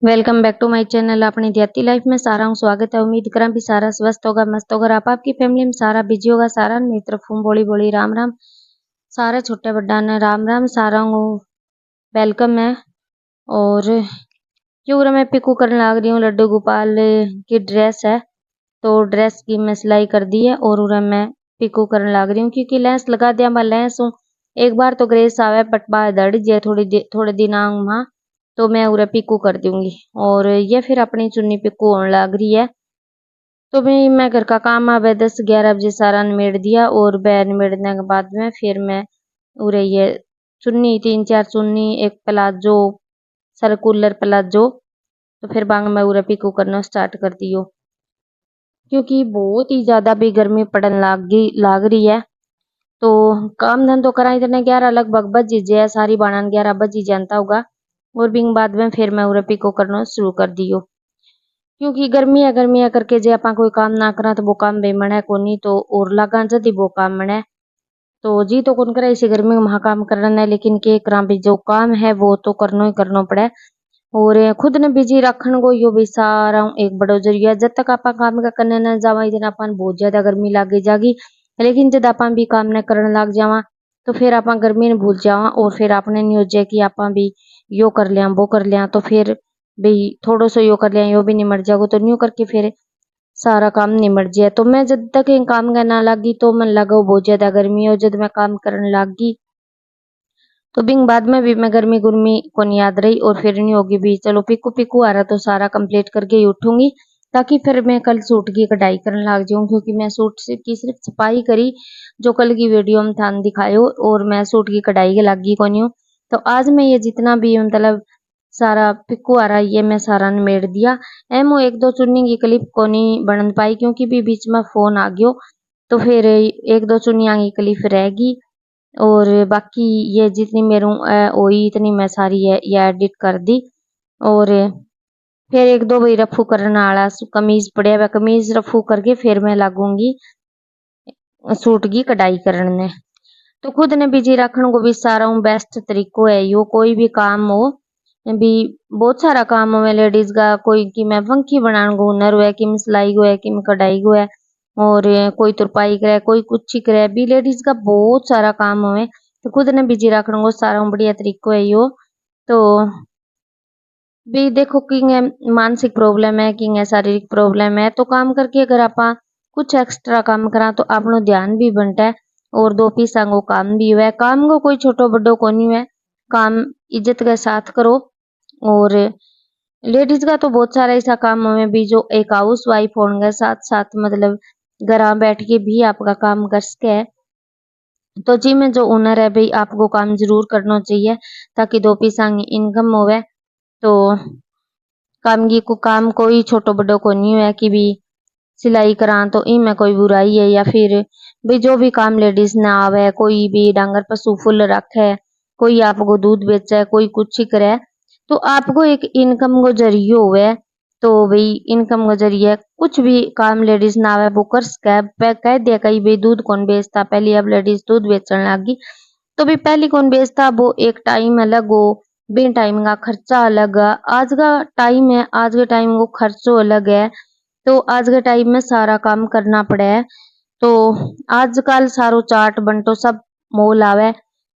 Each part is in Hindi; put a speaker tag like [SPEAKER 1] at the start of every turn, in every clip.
[SPEAKER 1] Welcome back to my channel अपनी देहाती लाइफ में सारा हूँ स्वागत है। उम्मीद करा भी सारा स्वस्थ होगा, मस्त होगा। आप आपकी फैमिली में सारा बिजी होगा। सारा मेरी तरफ हूँ बोली बोली राम राम। सारे छोटे बड्डा ने राम राम। सारा हूँ वेलकम है। और क्यों मैं पिकू करने लग रही हूँ। लड्डू गोपाल की ड्रेस है तो ड्रेस की मैं सिलाई कर दी है और उरे मैं पिकू करने लग रही हूँ क्योंकि लेंस लगा दिया। मैं लेंस हूँ एक बार तो ग्रेस आवे पटवा दड़ जाए थोड़े दिन वहाँ तो मैं उरे पिकू कर दूंगी। और ये फिर अपनी चुन्नी पिकू होने लग रही है। तो भाई मैं घर का काम आवे 10-11 बजे सारा निमेड़ दिया और वह निमेड़ने के बाद में फिर मैं उरे ये चुन्नी 3-4 चुन्नी एक प्लाजो सर्कुलर प्लाजो तो फिर बांग मैं उरे पिकू करना स्टार्ट कर दियो क्योंकि बहुत ही ज्यादा भी गर्मी पड़न लाग रही है। तो काम धंधो करा इतने 11 लगभग बज ही जाए, सारी बाणन 11 बज ही जानता होगा। और बिंग बाद में फिर मैं उरे पिको करना शुरू कर दियो क्योंकि गर्मी है करके जे आपा कोई काम ना करा तो वो काम बेमने कोनी तो और लागा जदी वो काम मने तो जी तो कौन करे इसी गर्मी में वहां काम करना है। लेकिन के करा भी जो काम है वो तो करना ही करना पड़े। और खुद ने बिजी रखन को यो भी सारा एक बड़ो जरिया। जब तक आपा काम का करने न जावा इतना अपन बहुत ज्यादा गर्मी लागे जागी। लेकिन जब आपा भी काम न करने लग जावा तो फिर आपा गर्मी ने भूल जावा और फिर आपने नहीं हो जाए कि आपा भी यो कर लिया वो कर लिया तो फिर भाई थोड़ो सो यो कर लिया यो भी निमट जागो तो न्यू करके फिर सारा काम निमट जाए। तो मैं जब तक इन काम करना लगी तो मन लगा बहुत ज्यादा गर्मी है और जब मैं काम करने लगी तो बिंग बाद में भी मैं गर्मी गुर्मी को नहीं याद रही और फिर नहीं होगी भी चलो पिकू पिकू आ रहा तो सारा कंप्लीट करके ही उठूंगी ताकि फिर मैं कल सूट की कढ़ाई करने लग जाऊं क्योंकि मैं सूट की सिर्फ छपाई करी जो कल की वीडियो में थान दिखायो और मैं सूट की कढ़ाई के लगी को नहीं हूँ। तो आज मैं ये जितना भी मतलब सारा पिकू आ रहा ये मैं सारा निमेड़ दिया। एमओ एक दो चुन्नी की क्लिप को नहीं बन पाई क्योंकि भी बीच में फोन आ गयो तो फिर एक दो चुन्निया की क्लिप रहेगी और बाकी ये जितनी मेरू हुई इतनी मैं सारी ये एडिट कर दी। और फिर एक दो भाई रफू करने वाला कमीज पड़े हुआ कमीज रफू करके फिर मैं लागूंगी सूट की कढ़ाई करने। तो खुद ने बिजी रखने को भी सारा बेस्ट तरीको है यो। कोई भी काम हो भी बहुत सारा काम हो लेडीज का कोई कि मैं पंखी बनाने को हुनर हुआ कि मैं सिलाई को है कि मैं कढ़ाई को है और कोई तुरपाई करे कोई कुछ ही करे भी लेडीज का बहुत सारा काम हुए। तो खुद ने बिजी रखने को सारा बढ़िया तरीको है यो। तो भी देखो कि मानसिक प्रॉब्लम है कि शारीरिक प्रॉब्लम है तो काम करके अगर आप कुछ एक्स्ट्रा काम करा तो अपनो ध्यान भी बनता है और दो पैसा को काम भी हुआ। काम को कोई छोटो बड़ो को नहीं है, काम इज्जत के साथ करो। और लेडीज का तो बहुत सारा ऐसा काम हमें भी जो एक हाउस वाइफ होने साथ साथ मतलब घर बैठ के भी आपका काम कर सके। तो जी में जो ओनर है भाई आपको काम जरूर करना चाहिए ताकि दो पैसा की इनकम होवे। तो काम कोई छोटो बड़ो को नहीं है कि भी सिलाई करा तो इनमें कोई बुराई है या फिर भी जो भी काम लेडीज ने आवे कोई भी डांगर पशु फुल रखे कोई आपको दूध बेचे कोई कुछ ही करे तो आपको एक इनकम को जरिए हुए। तो भाई इनकम को जरिए कुछ भी काम लेडीज ना आवे वो कर सके। कह दिया कहीं भाई दूध कौन बेचता पहले अब लेडीज दूध बेचने लगी तो भी पहले कौन बेचता वो एक टाइम अलग हो बे टाइम का खर्चा अलग है। आज का टाइम है आज के टाइम को खर्चो अलग है तो आज के टाइम में सारा काम करना पड़े है। तो आजकल सारो चाट बंटो सब मोल आवे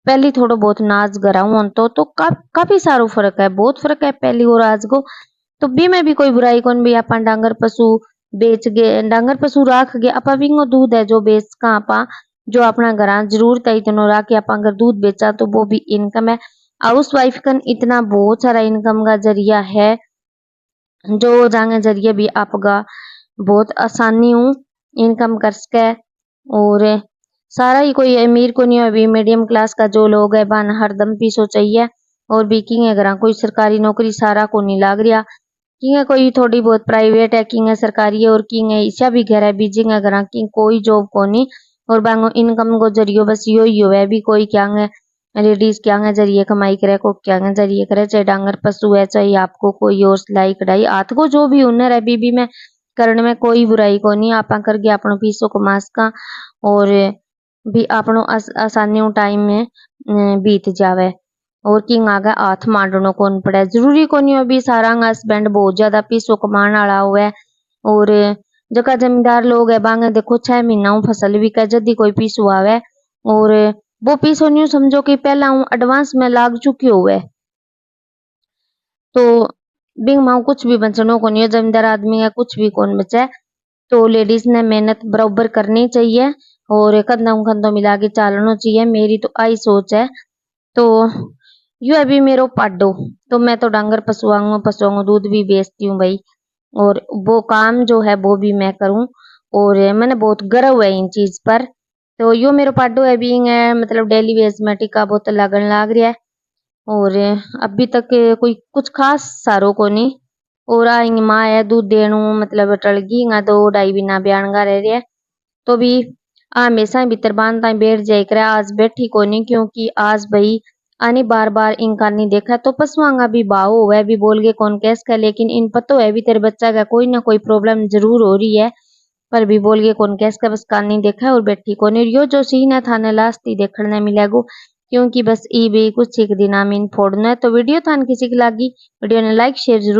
[SPEAKER 1] पहली थोड़ो बहुत नाच गराऊ तो काफी सारो फर्क है बहुत फर्क है पहली और आज को। तो बी में भी कोई बुराई कौन भी आपा डांगर पशु बेच गए डांगर पशु राख गए आपा विंगो दूध है जो बेच का आपा जो अपना घर जरूरत है इतनो राख के आपा अगर दूध बेचा तो वो भी इनकम है। हाउस वाइफ का इतना बहुत सारा इनकम का जरिया है जो जाने जरिए भी आपका बहुत आसानी हूँ इनकम कर सके। और सारा ही कोई अमीर को नहीं है मीडियम क्लास का जो लोग है बन हरदम पीसो चाहिए और भी की अगर कोई सरकारी नौकरी सारा को नहीं लाग रहा कि कोई थोड़ी बहुत प्राइवेट है कि सरकारी है और कि ईसा भी घर है बीजिंग घर की कोई जॉब को नहीं और बांगो इनकम को जरियो बस यो ही है भी कोई क्या लेडीज क्या जरिए कमाई करे को क्या जरिए करे चाहे डांगर पशु है चाहे आपको कोई और सिलाई कढ़ाई हाथ को जो भी हुनर है बीबी में करने में कोई बुराई को नहीं आपा करके अपनो पीसो कमा सका और भी अपनो आसानी टाइम में बीत जावे। और किंग आगे हाथ मांडनो कौन पड़े। जरूरी कोनी हो भी सारा हस्बैंड बहुत ज्यादा पैसों कमाने वाला हुए और जका जमींदार लोग है बांगे देखो 6 महीना फसल भी का जदी कोई पैसो आवे और वो पैसो न्यू समझो कि पहला हूँ एडवांस में लाग चुकी हुए तो बिंग माऊ कुछ भी बचनो को नहीं। जमींदार आदमी है कुछ भी कौन बचे। तो लेडीज ने मेहनत बराबर करनी चाहिए और कंधों कंधों मिला के चलना चाहिए। मेरी तो आई सोच है। तो यू अभी मेरो पाडो तो मैं तो डांगर पशुओं दूध भी बेचती हूँ भाई और वो काम जो है वो भी मैं करूँ और मैंने बहुत गर्व है इन चीज पर। तो यो मेरो पाडो है भी मतलब डेली बेस में टीका बोतल लगन लाग रहा है और अभी तक कोई कुछ खास सारो को नहीं। और आएंगे माँ है दूध देनु मतलब टलगी 2 ढाई महीना ब्याणगा रह रहा है तो भी हमेशा भीतर बांधता बैठ जाए करे। आज बैठी को नहीं क्योंकि आज भाई आनी बार बार इनका नहीं देखा तो पशुआंगा भी भाव हुआ भी बोल के कौन कैस का लेकिन इन पतो है भी तेरे बच्चा का कोई ना कोई प्रॉब्लम जरूर हो रही है पर भी बोल के कौन कैस का बस कान नहीं देखा और बैठी को नहीं। यो जो सीन है थाने लास्ट ही देखने मिलेगो क्योंकि बस ई भी कुछ एक दिन आमीन फोड़ना है। तो वीडियो थान किसी की लागी वीडियो ने लाइक शेयर जरूर